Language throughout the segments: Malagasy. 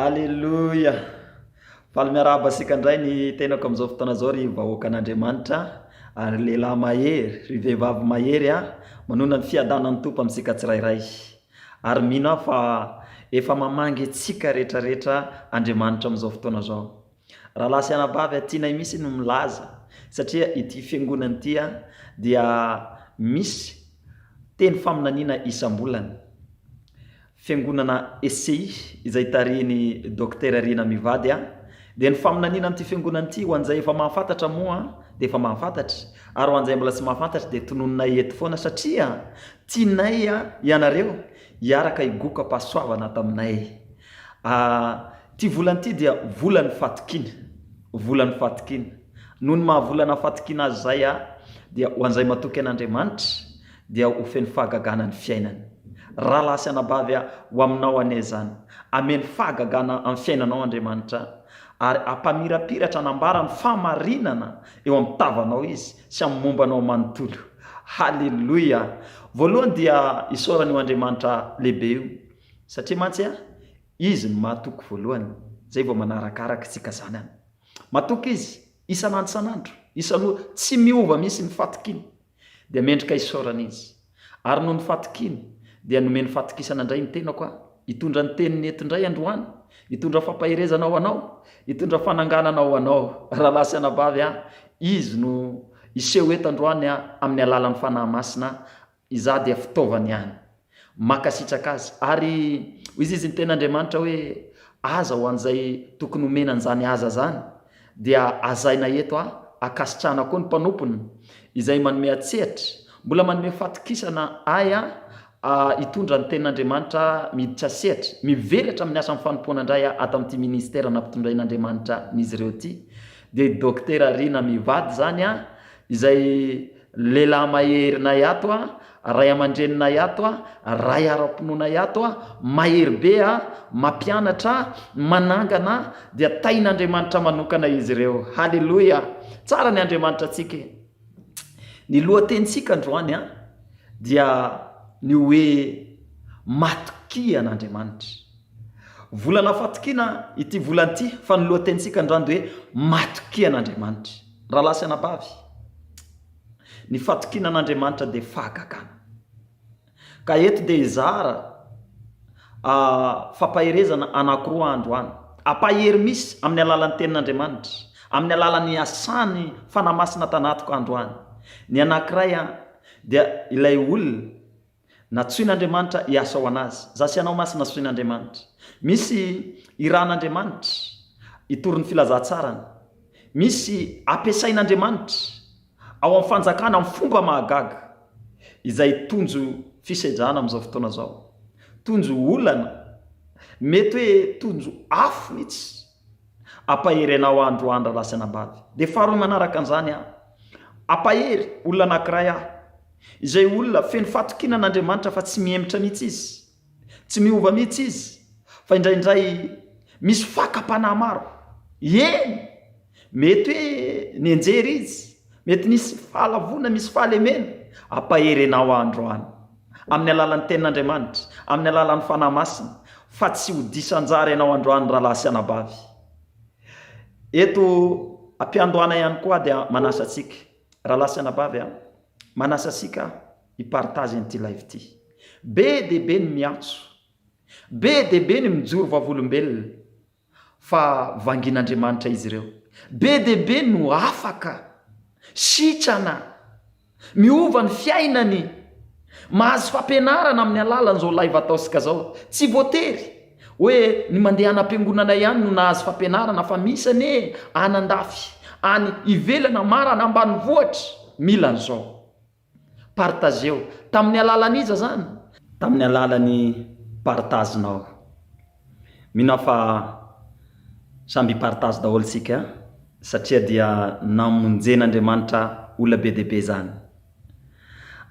Alléluia. Faly miarahaba asika indray ny tenako amin'izao fotoana zao ry vahoakan'Andriamanitra ary lehilahy mahery, ry vehivavy mahery manona ny fiadanan'ny Tompo amintsika tsirairay. Ary mino aho fa efa mamangy antsika rehetrarehetra Andriamanitra amin'izao fotoana zao. Rahalahy sy anabavy tianay misy no milaza satria ity fiangonana ity dia misy teny faminaniana isam-bolana. Fiangonana ECI izay tarihiny Dr Rina Mivady dia ny faminaniana amin'ity fiangonana ity ho an'izay efa mahafantatra moa dia efa mahafantatra, ary ho an'izay mbola tsy mahafantatra dia tonononay eto foana satria tianay ianareo hiaraka higoka pasoavana taminay. Ity volana ity dia volan'ny fatokiana, volan'ny fatokiana. Noho ny mahavolana fatokiana azy zay dia ho an'izay matoky an'Andriamanitra dia ho feno fahagagana ny fiainana. Rahalahy sy anabavy ho aminao anie zany. Ameny fahagagana amin'ny fiainanao Andriamanitra ary ampamirapiratra anambara ny famarinana eo amin'ny tavanao izy sy amin'ny mombanao manontolo. Halleluia. Voalohany dia isaorany io Andriamanitra lehibe io satria mantsy izy no mahatoky voalohany, zay vao manarakaraka tsika zany. Matoky izy isan'andro isan'andro, isan'andro tsy miova misy ny fatokiana dia mendrika isaorana izy. Ary noho ny fatokiana dia nomeny fatokisana indray ny tenako hitondra ny teniny eto indray androany, hitondra fampahirezana ho anao, hitondra fananganana ho anao. Rahalahy sy anabavy izy no iseho eto androany amin'ny alalan'ny fanahy masina, iza dia fitaovany ihany. Makasitraka azy ary izy ny ten'Andriamanitra hoe aza ho an'izay tokony homena an'izany aza zany dia azaina eto akasitrahana koa ny mpanompony izay manome atsehatra, mbola manome fatokisana hitondra ny ten'Andriamanitra miditra sehatra, mivelatra amin'ny asan'ny fanompoana indray ato amin'ity ministera nampitondrain'Andriamanitra n'izy ireo ity. Dia Dr Rina Mivady zany izay lehilahy maherinay ato ray aman-drenina ato ray ara-pinoana ato mahery be mampianatra, manangana dia tain'Andriamanitra manokana izy ireo. Halleluia. Tsara ny Andriamanitra antsika. Ny lohatenintsika androany dia ny hoe matokia an'Andriamanitra. Volana fatokiana ity volana ity fa ny lohatenintsika androany dia hoe matokia an'Andriamanitra. Rahalahy sy anabavy, ny fatokiana an'Andriamanitra dia fahagagana. Ka eto dia izara fampahirezana anankiroa androany. Ampahery misy amin'ny alalan'ny tenin'Andriamanitra, amin'ny alalan'ny asany fanamasina tanatiko androany. Ny anankiray dia ilay olona natsoin'Andriamanitra hiasa ho anazy. Za sy anao masina natsoin'Andriamanitra. Misy irahan'Andriamanitra hitory ny filazantsarany, misy ampiasain'Andriamanitra ao amin'ny fanjakana amin'ny fomba mahagaga izay tonjo fisedrana amin'izao fotoana zao, tonjo olana, mety hoe tonjo afo mihitsy ampahery anao androany rahalahy sy anabavy. Dia faharoa manaraka an'izany ampahery olona anankiray izay olona feno fatokiana an'Andriamanitra fa tsy mihemitra mihitsy izy, tsy miova mihitsy izy, fa indraindray misy fakapanahy maro. Mety hoe nienjery izy, mety nisy fahalavona, misy fahalemena. Ampahery anao androany amin'ny alalan'ny tenin'Andriamanitra, amin'ny alalan'ny fanahy masina, fa tsy ho disan-jara ianao androany rahalahy sy anabavy. Eto ampiandohana ihany koa dia manasa antsika rahalahy sy anabavy, manasa antsika hipartazy an'ity live ity. Be dia be ny miantso, be dia be ny mijoro vavolombelona fa vangin'Andriamanitra izy ireo. Be dia be no afaka sitrana, miova ny fiainany, mahazo fampianarana amin'ny alalan'izao live ataosika zao. Tsy voatery hoe ny mandeha anam-piangonana ihany no nahazo fampianarana, fa misy anie anandafy, any ivelana marana ambanivohitra mila an'izao. Partageo tamin'ny alalan'iza zany, tamin'ny alalan'ny partazinao. Mino fa samby partazy daholo tsika satria dia namonjen'Andriamanitra olona be dia be zany.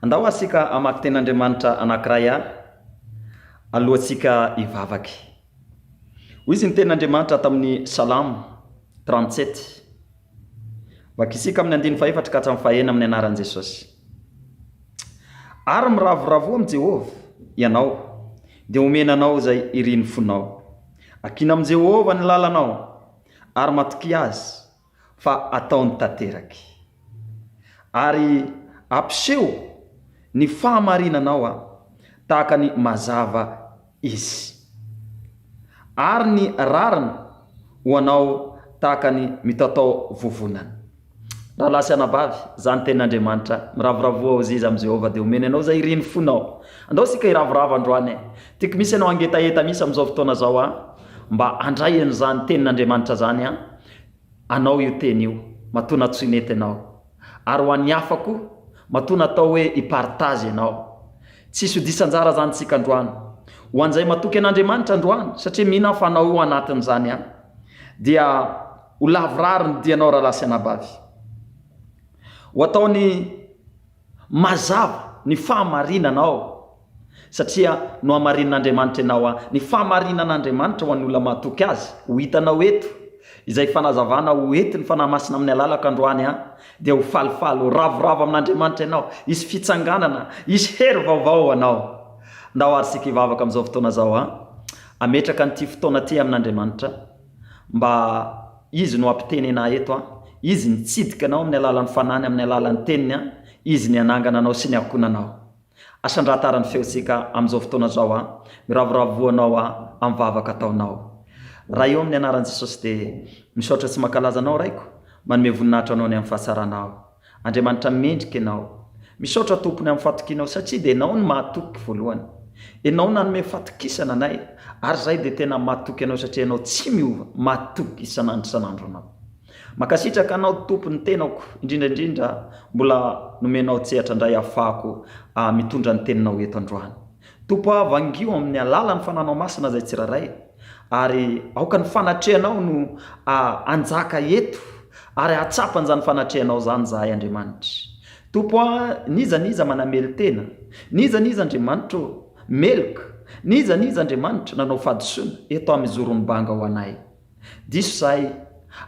Andao asika amaky ten'Andriamanitra anankiray alohantsika hivavaky. Hoy izy ny ten'Andriamanitra tamin'ny Salamo 37. Vakisika amin'ny 14 ka hatramin'ny 1 amin'ny anaran'i Jesosy. Ary miravoravo amin'i Jehovah ianao dia omena anao izay iriny fonao, akina am Jehova ny lalanao ary matoky azy fa ataony tanteraky, ary ampiseho ny fahamarinanao tahaka ny mazava izy, ary ny rariny ho anao tahaka ny mitatao vovonana. Raha lasy anabavy zany tenin'Andriamanitra, miravoravo ao izy am Jehova dia omeny anao zay iriny fonao. Andao sika iravoravo androany tiako misy anao angetaeta misy am'izao fotoana zao mba andrayany zany tenin'Andriamanitra zany anao io teny io matona tsoinety anao, ary ho an'ny hafa koa matona atao hoe ipartage anao. Tsisy hodisan-jara zany tsika androany ho an'izay matoky an'Andriamanitra androany, satria mihina fa anao io anatin'izany dia ho lavorary ny dianao raha lasy anabavy, ho ataony mazava ny fahamarinanao, satria no hamarinan'Andriamanitra ianao ny fahamarinan'Andriamanitra ho an'ny olona mahatoky azy ho hitanao eto izay fanazavana ho ety ny fanahy masina amin'ny alalaka androany dia ho falifaly ho ravoravo amin'Andriamanitra ianao, isy fitsanganana, isy hery vaovao anao. Ndao ary sika ivavaka am'izao fotoana zao ametraka n'ity fotoana ty amin'Andriamanitra mba izy no ampitenena eto izy nitsidika anao amin'ny alalan'ny fanany, amin'ny alalan'ny teniny izy ny anangana anao sy ny akonanao. Asandratarany feotsika am'izao fotoana zao miravoravoanao am'vavaka ataonao. Raha eo amin'ny anaran'i Jesosy dia misaotra tsy mankalaza anao raiko, manome voninahitra anao ny amin'ny fahasaranao. Andriamanitra mendrika ianao, misaotra tompony amin'ny fatokianao satria dia ianao ny mahatoky voalohany, ianao nanome fatokisana anay, ary zay dia tena mahatoky anao satria ianao tsy miova, mahatoky isan'andro isan'andro anao. Makasitraka anao tompony tenako, indrindraindrindra mbola nomenao tsehatra indray ahafahako mitondra ny teninao eto androany. Tompo vangio amin'ny alalan'ny fananao masina zay tsiraray, ary aoka ny fanatrehanao no anjaka eto, ary atsapan'izany fanatrehanao zany zahay Andriamanitra. Tompo niza manamely tena, niza Andriamanitra meloka, niza Andriamanitra nanao fadisona eto am'izorony banga ho anay. Diso zahay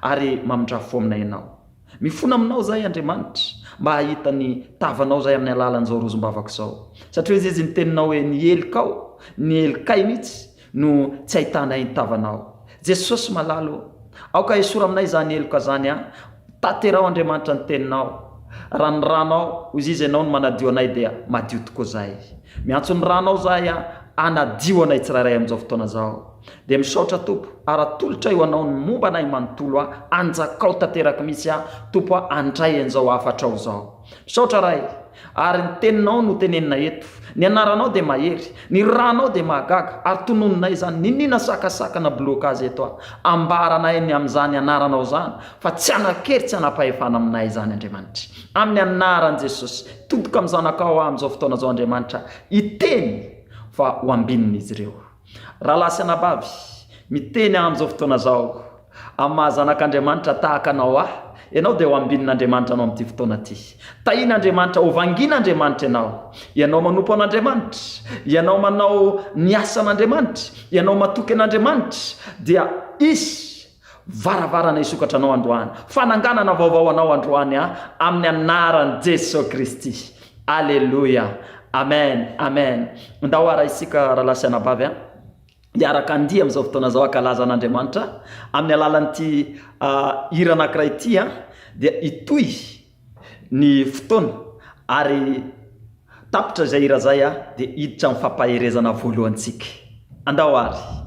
ary mamindrafo aminay ianao, mifona aminao zahay Andriamanitra mba hahita ny tavanao zay amin'ny alalan'izao rozom-bavaka zao, satria izy ny teninao hoe ny elikao, ny elikay mihitsy no tsy ahitanay ny tavanao. Jesosy malalo, aoka esora aminay zany eloka zany tanterao Andriamanitra ny teninao, raha ny ranao izy izy ianao no manadio anay dia madio tokoa zahay. Miantso ny ranao zahay anadio anay tsiraray am'izao fotoana zao. Dia misaotra Tompo, ara-tolotra io anao ny momba anay manontolo anjakao tanteraky misy Tompo andray an'izao afatrao zao. Misaotra ray, ary ny teninao no tenenina eto, ny anaranao dia mahery, ny ranao dia mahagaga, ary tononinay zany ninina sakasakana blokazy eto ambaranay ny am'izany anaranao zany, fa tsy anakery tsy anapahefana aminay zany Andriamanitra. Amin'ny anaran'i Jesosy, todoka amin'ny zanakao am'izao fotoana zao Andriamanitra, iteny fa ho ambinin'izy ireo. Raha lasy anabavy miteny am'izao fotoana zao amin'ny mahazanak'Andriamanitra tahaka anao ianao dia ho ambinin'Andriamanitra anao amin'ity fotoana ty. Tahian'Andriamanitra, ho vangin'Andriamanitra ianao manompo an'Andriamanitra, ianao manao ny asan'Andriamanitra, ianao matoky an'Andriamanitra, dia isy varavarana isokatra anao androany, fananganana vaovao anao androany amin'ny anaran'i Jesosy Kristy. Alleluia, amen, amen. Ndao ara isika raha lasy anabavy iaraka andia am'izao fotoana zao akalaza an'Andriamanitra amin'ny alalan'ity hira anankiray ity dia itoy ny fotoana, ary tapitra zay hira zay dia hiditra amin'ny fampaherezana voalohantsika. Andao ary.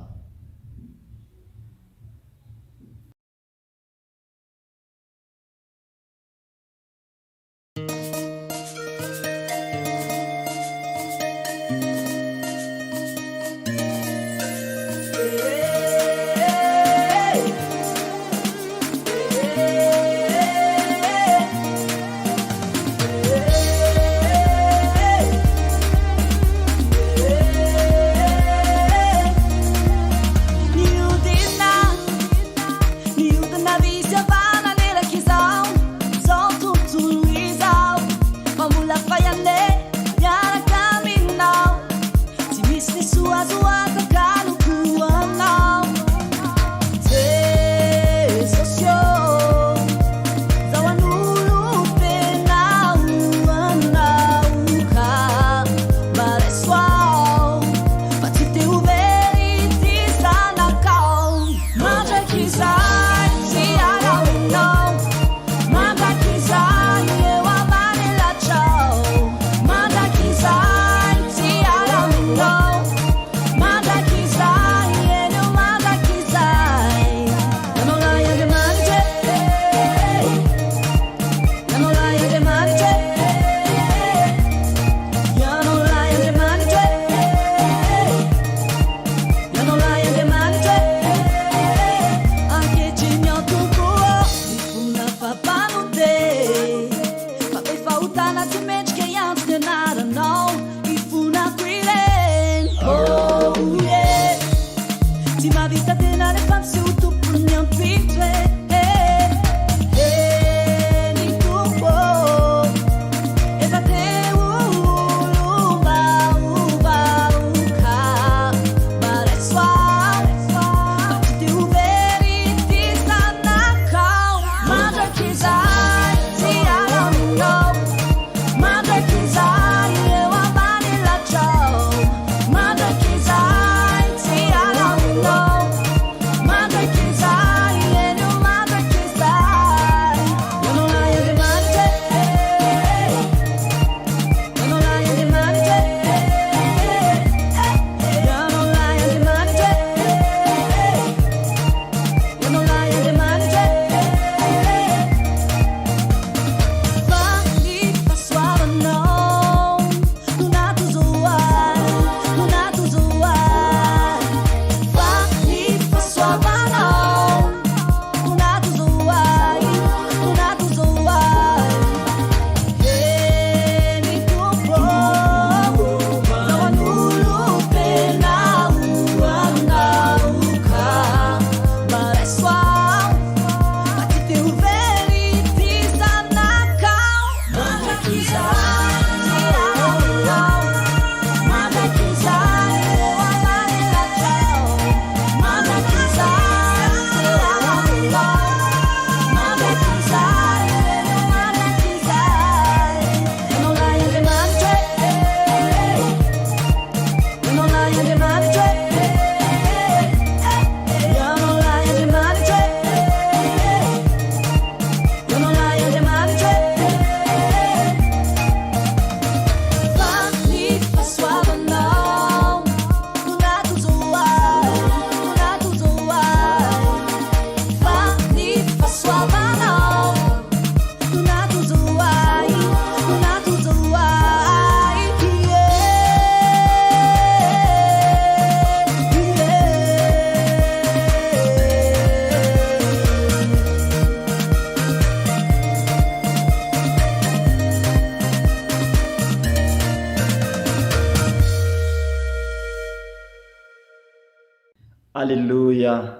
Alleluia.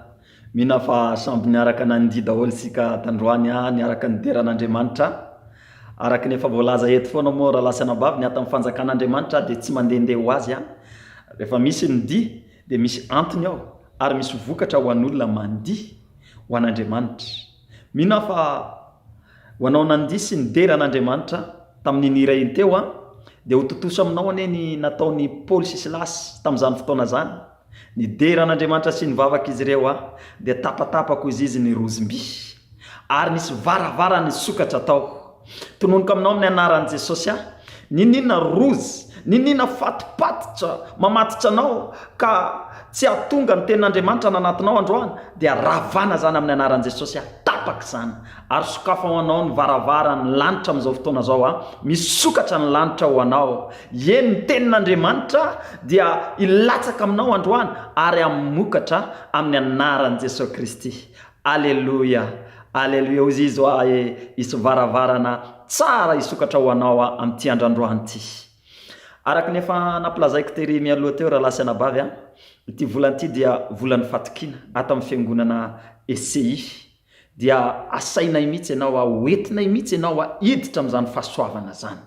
Mina fa samby niaraka nandihy daholo sika tandroany niaraka nideran'Andriamanitra. Araka ny efa voalaza eto foana moa raha lasanabavy ny ata amin'ny fanjakan'Andriamanitra dia tsy mandehandeha ho azy rehefa misy nidia dia misy antony ao ary misy vokatra ho an'olona mandihy ho an'Andriamanitra. Mina fa ho anao nandihy sy nideran'Andriamanitra tamin'ny nira iny teo dia ho totoso aminao anie nataony Paoly sy Silasy tamin'izany fotoana zany. Nideran'Andriamanitra sy nivavaka izy ireo dia tapatapako izy ny rozim-by ary nisy varavara ny sokatra tao. Tononika aminao amin'ny anaran'i Jesosy ninina rozy, ninina fatipatitra mamatitra anao ka tsy ahatonga ny tenin'Andriamanitra nanatinao androany dia ravana zany amin'ny anaran'i Jesosy tapaka zany ary sokafa ho anao ny varavara ny lanitra amin'izao fotoana zao misy sokatra ny lanitra ho anao. Eny ny tenin'Andriamanitra dia ilatsaka aminao androany ary amokatra amin'ny anaran'i Jesosy Kristy. Alleluia. Alleluia. Ozy izy isy varavarana tsara isokatra ho anao amin'ity androandroany ity. Araka ny efa nampilazaiko tery mialoha teo raha lasanabavy ity volana ity dia volan'ny fatokina ato amin'ny fiangonana ECI. Dia asainay mihitsy ianao hoentinay mihitsy ianao hiditra amin'izany fahasoavana zany.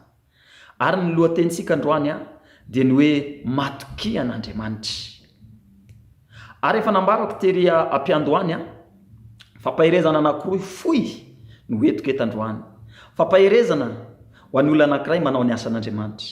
Ary ny lohatenitsika androany dia ny hoe matokia an'Andriamanitra. Ary efa nambarako tery ampiandoany fampahirezana anankiroa fohy no hoentiko eto androany. Fampahirezana ho an'olona anankiray manao ny asan'Andriamanitra.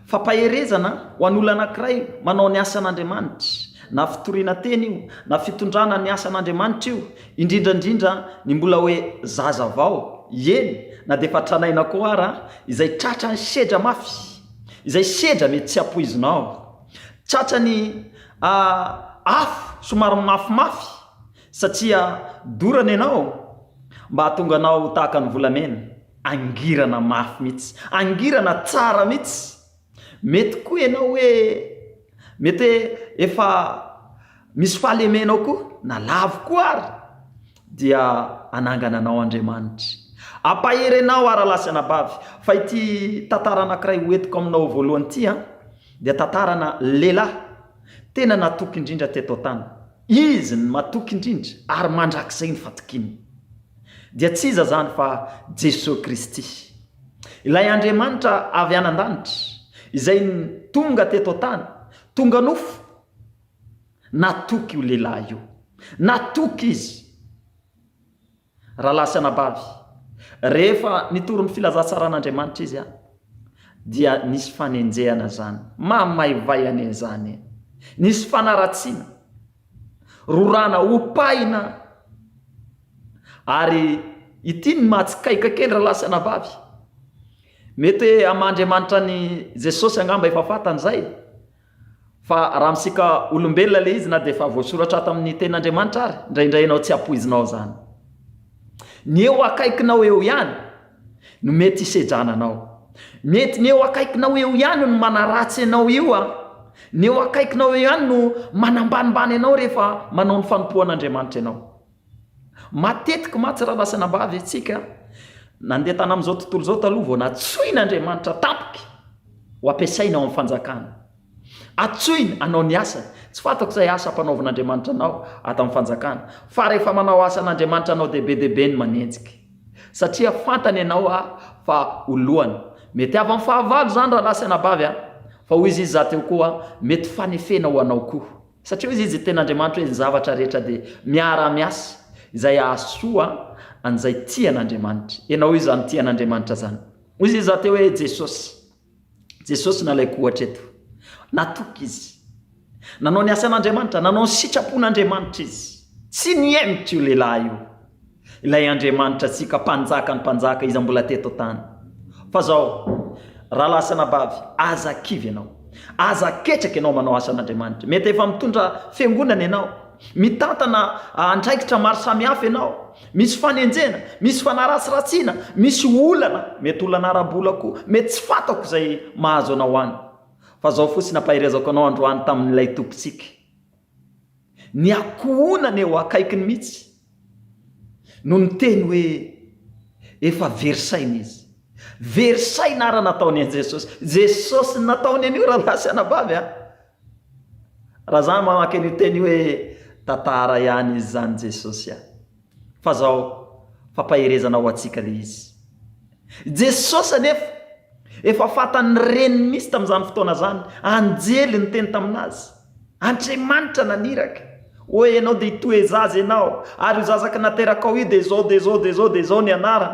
Fampahirezana ho an'olona anankiray manao ny asan'Andriamanitra. Na fitoriana teny io, na fitondrana ny asan'Andriamanitra io, indrindrandrindra ny mbola hoe zaza vao, eny na dia efa tranaina koa ary izay tratra ny sedra mafy, izay sedra mety tsy apoizinao, tratra ny afo somary mafimafy satria dorana ianao mba hahatonga anao tahaka ny volamena, angirana mafy mihitsy, angirana tsara mihitsy. Mety koa ianao hoe mety efa misy fahalemenao koa na lavo koa ary dia anangana anao Andriamanitra. Ampaherenao ary lasanabavy fa ity tantara anankiray hoentiko aminao voalohany ity dia tantarana lehilahy tena natoky indrindra teto tany. Izy ny matoky indrindra ary mandrakizay ny fatokiny dia tsy iza zany fa Jesosy Kristy. Ilay Andriamanitra avy anan-danitra izay tonga teto tany, tonga nofo, natoky io lehilahy io, natoky izy. Raha lasanabavy rehefa nitoro ny filazantsaraan'Andriamanitra izy dia nisy fanenjehana zany, mamaivay ane zany, nisy fanaratsiana, rorana opaina. Ary ity ny mahatsikaiky kely raha lasanabavy. Mety am'Andriamanitra ny Jesosy angamba efa fantany zay, fa raha misika olombelona le izy na dia efa voasoratra ato amin'ny tenin'Andriamanitra ary indraindray ianao tsy apoizinao zany. Ny eo akaikinao eo ihany no mety hisedrananao, mety ny eo akaikinao eo ihany no manaratsy ianao io ny eo akaikinao eo ihany no manambanimbany ianao rehefa manao ny fanompoan'Andriamanitra ianao. Matetika matsy raha lasanabavy antsika nandeha tany amin'izao tontolo zao taloha vao natsoin'Andriamanitra tapoky ho ampiasaina ao amin'ny fanjakana, atsoina anao ny asany. Tsy fantako izay asa ampanaovan'Andriamanitra anao ato amin'ny fanjakana, fa rehefa manao asan'Andriamanitra anao dehibe ny manenjika satria fantany ianao fa oloany. Mety avy amin'ny fahavalo zany raha lasanabavy fa hoy izy za teo koa mety fanefena ho anao koa satria hoy izy tenin'Andriamanitra hoe ny zavatra rehetra dia miara-miasa izay ahasoa an'izay tian'Andriamanitra. Ianao io zany tian'Andriamanitra zany. Hoy izy za teo hoe Jesosy nalaiko ohatra eto, natoky izy, nanao ny asan'Andriamanitra, nanao ny sitrapon'Andriamanitra izy, tsy niemitra io lehilahy io. Ilay Andriamanitra tsika mpanjaka ny mpanjaka izy mbola teto tany. Fa zao raha lasanabavy aza kivy ianao, aza ketraka ianao manao asan'Andriamanitra. Mety efa mitondra fiangonana ianao, mitantana andraikitra maro samihafa ianao, misy fanenjena, misy fanaratsiratsiana, misy olana, mety olana arabola koa, mety tsy fantako izay mahazo anao any. Fa zao fotsiny ampahirezako anao androany tamin'ilay tompontsika, ny akohonana eo akaikiny mihitsy no ny teny hoe efa verisaina izy. Verisaina ara nataony an Jesosy. Jesosy nataony an'io raha lasanabavy raha zany mamaky ny teny hoe tantara ihany izy zany Jesosy fa zao fampahirezana ho atsika le izy. Jesosy anefa efa fatany reniny misy tamin'izany fotoana zany, anjely ny teny taminazy, Andriamanitra naniraka hoe ianao dia hitohy zaza ianao ary io zazaka nateraka ao io dia zao dia zao dia zao dia zao ny anarany.